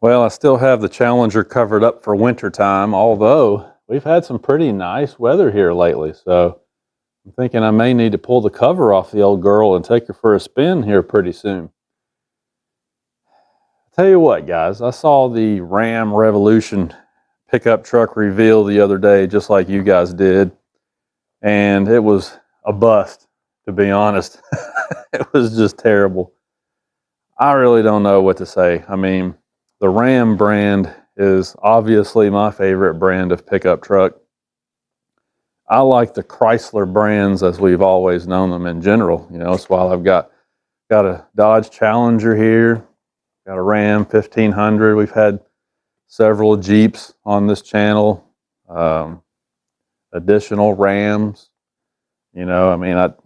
Well, I still have the Challenger covered up for winter time, although we've had some pretty nice weather here lately. So I'm thinking I may need to pull the cover off the old girl and take her for a spin here pretty soon. Tell you what, guys, I saw the Ram Revolution pickup truck reveal the other day, just like you guys did, and it was a bust, to be honest. It was just terrible. I really don't know what to say. I mean, the Ram brand is obviously my favorite brand of pickup truck. I like the Chrysler brands as we've always known them in general. That's why I've got a Dodge Challenger here, got a Ram 1500. We've had several Jeeps on this channel, additional Rams.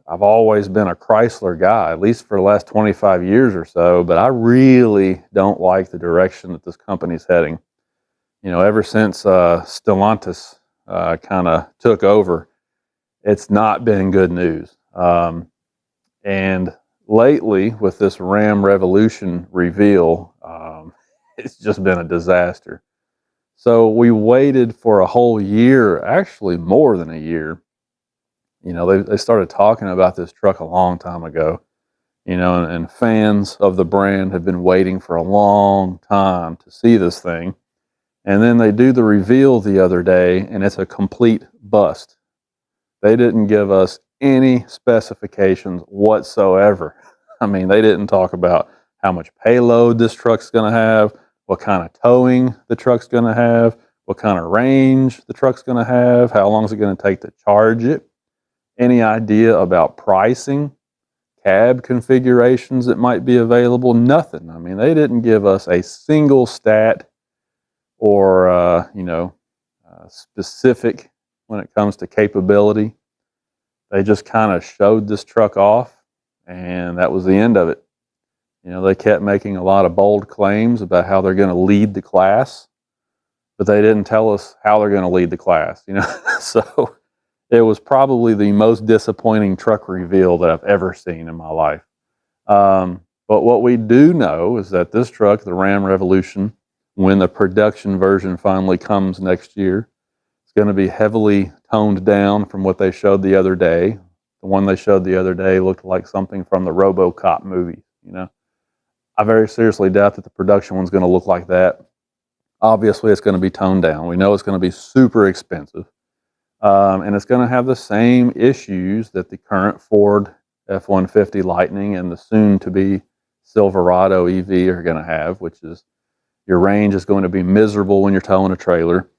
I've always been a Chrysler guy, at least for the last 25 years or so, but I really don't like the direction that this company's heading. Ever since Stellantis kind of took over, it's not been good news. And lately, with this Ram Revolution reveal, it's just been a disaster. So we waited for a whole year, actually more than a year. They started talking about this truck a long time ago, and fans of the brand have been waiting for a long time to see this thing. And then they do the reveal the other day, and it's a complete bust. They didn't give us any specifications whatsoever. I mean, they didn't talk about how much payload this truck's going to have, what kind of towing the truck's going to have, what kind of range the truck's going to have, how long is it going to take to charge it. Any idea about pricing, cab configurations that might be available? Nothing. I mean, they didn't give us a single stat or, specific when it comes to capability. They just kind of showed this truck off, and that was the end of it. They kept making a lot of bold claims about how they're going to lead the class, but they didn't tell us how they're going to lead the class, So it was probably the most disappointing truck reveal that I've ever seen in my life. But what we do know is that this truck, the Ram Revolution, when the production version finally comes next year, it's going to be heavily toned down from what they showed the other day. The one they showed the other day looked like something from the RoboCop movie. I very seriously doubt that the production one's going to look like that. Obviously, it's going to be toned down. We know it's going to be super expensive. And it's going to have the same issues that the current Ford F-150 Lightning and the soon-to-be Silverado EV are going to have, which is your range is going to be miserable when you're towing a trailer.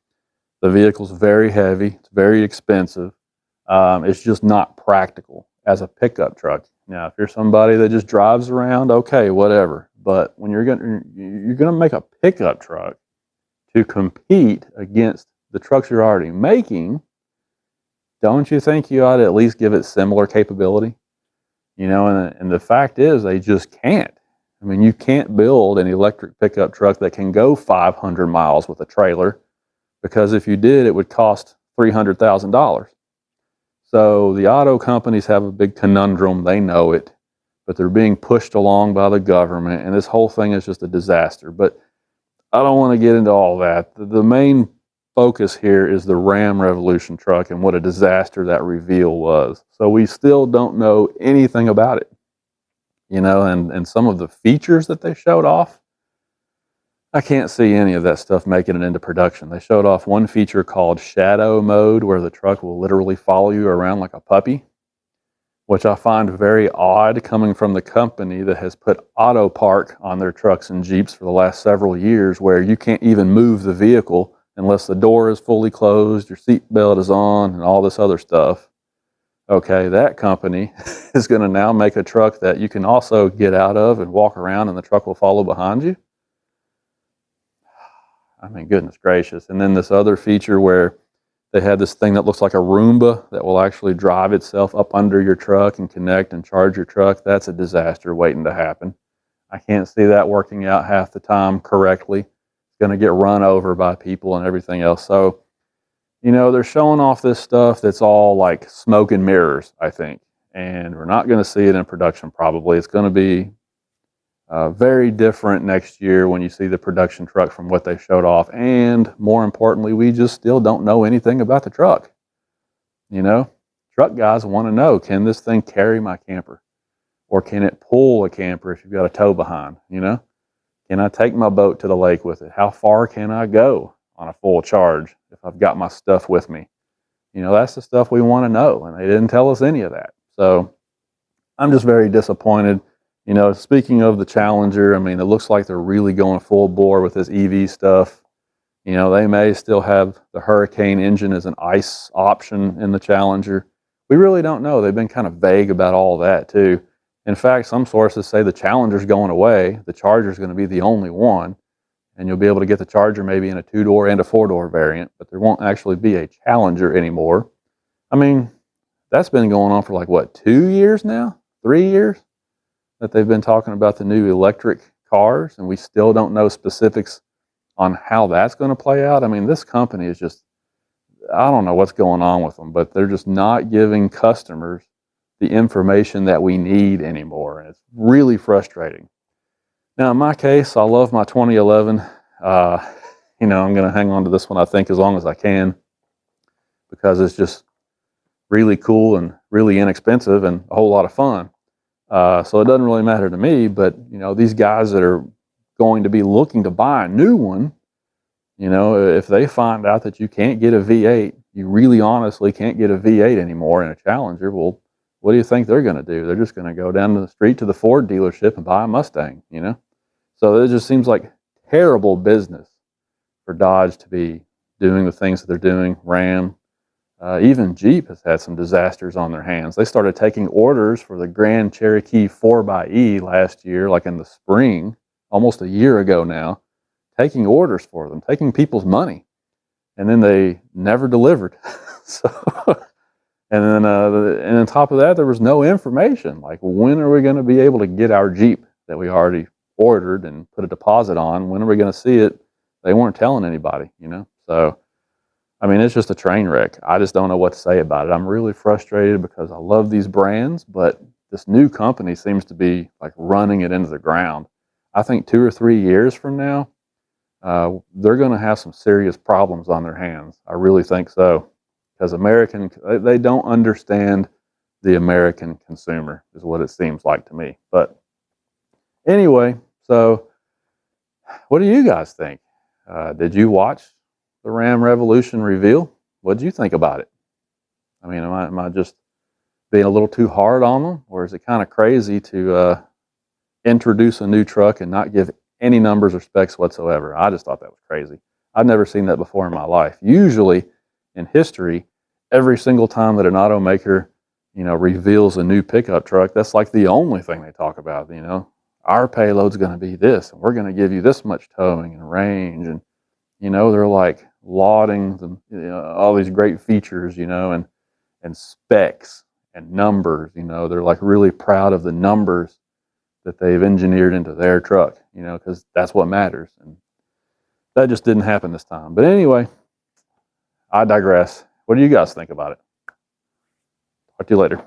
The vehicle's very heavy. It's very expensive. It's just not practical as a pickup truck. Now, if you're somebody that just drives around, okay, whatever. But when you're going to make a pickup truck to compete against the trucks you're already making, don't you think you ought to at least give it similar capability? And the fact is they just can't. I mean, you can't build an electric pickup truck that can go 500 miles with a trailer, because if you did, it would cost $300,000. So the auto companies have a big conundrum. They know it, but they're being pushed along by the government, and this whole thing is just a disaster. But I don't want to get into all that. The main focus here is the Ram Revolution truck and what a disaster that reveal was. So we still don't know anything about it, and some of the features that they showed off, I can't see any of that stuff making it into production. They showed off one feature called shadow mode, where the truck will literally follow you around like a puppy, which I find very odd coming from the company that has put auto park on their trucks and Jeeps for the last several years, where you can't even move the vehicle unless the door is fully closed, your seat belt is on, and all this other stuff. Okay, that company is going to now make a truck that you can also get out of and walk around, and the truck will follow behind you. I mean, goodness gracious. And then this other feature where they had this thing that looks like a Roomba that will actually drive itself up under your truck and connect and charge your truck. That's a disaster waiting to happen. I can't see that working out half the time correctly. Going to get run over by people and everything else. So, they're showing off this stuff that's all like smoke and mirrors, I think. And we're not going to see it in production probably. It's going to be Very different next year when you see the production truck from what they showed off. And more importantly, we just still don't know anything about the truck. You know, truck guys want to know, can this thing carry my camper? Or can it pull a camper if you've got a tow behind? You know, can I take my boat to the lake with it? How far can I go on a full charge if I've got my stuff with me? You know, that's the stuff we want to know. And they didn't tell us any of that. So I'm just very disappointed. You know, speaking of the Challenger, I mean, it looks like they're really going full bore with this EV stuff. You know, they may still have the Hurricane engine as an ICE option in the Challenger. We really don't know. They've been kind of vague about all that too. In fact, some sources say the Challenger's going away. The Charger's going to be the only one, and you'll be able to get the Charger maybe in a 2-door and a 4-door variant, but there won't actually be a Challenger anymore. I mean, that's been going on for like, what, 2 years now? 3 years? That they've been talking about the new electric cars, and we still don't know specifics on how that's going to play out. I mean, this company is just, I don't know what's going on with them, but they're just not giving customers the information that we need anymore, and it's really frustrating. Now, in my case, I love my 2011. You know, I'm going to hang on to this one, I think, as long as I can, because it's just really cool and really inexpensive and a whole lot of fun. So it doesn't really matter to me, but, you know, these guys that are going to be looking to buy a new one, you know, if they find out that you can't get a V8, you really honestly can't get a V8 anymore in a Challenger, well, what do you think they're going to do? They're just going to go down the street to the Ford dealership and buy a Mustang, you know? So it just seems like terrible business for Dodge to be doing the things that they're doing. Ram, even Jeep has had some disasters on their hands. They started taking orders for the Grand Cherokee 4xE last year, like in the spring, almost a year ago now, taking orders for them, taking people's money, and then they never delivered. So, and then and on top of that, there was no information. Like, when are we going to be able to get our Jeep that we already ordered and put a deposit on? When are we going to see it? They weren't telling anybody, you know? So, I mean, it's just a train wreck. I just don't know what to say about it. I'm really frustrated because I love these brands, but this new company seems to be like running it into the ground. I think 2 or 3 years from now, they're going to have some serious problems on their hands. I really think so. Because they don't understand the American consumer, is what it seems like to me. But anyway, so what do you guys think? Did you watch the Ram Revolution reveal? What did you think about it? I mean, am I just being a little too hard on them? Or is it kind of crazy to introduce a new truck and not give any numbers or specs whatsoever? I just thought that was crazy. I've never seen that before in my life. Usually, in history, every single time that an automaker, you know, reveals a new pickup truck, that's like the only thing they talk about. You know, our payload's going to be this, and we're going to give you this much towing and range, and, you know, they're like lauding the, you know, all these great features, you know, and specs and numbers. You know, they're like really proud of the numbers that they've engineered into their truck, you know, because that's what matters. And that just didn't happen this time. But anyway, I digress. What do you guys think about it? Talk to you later.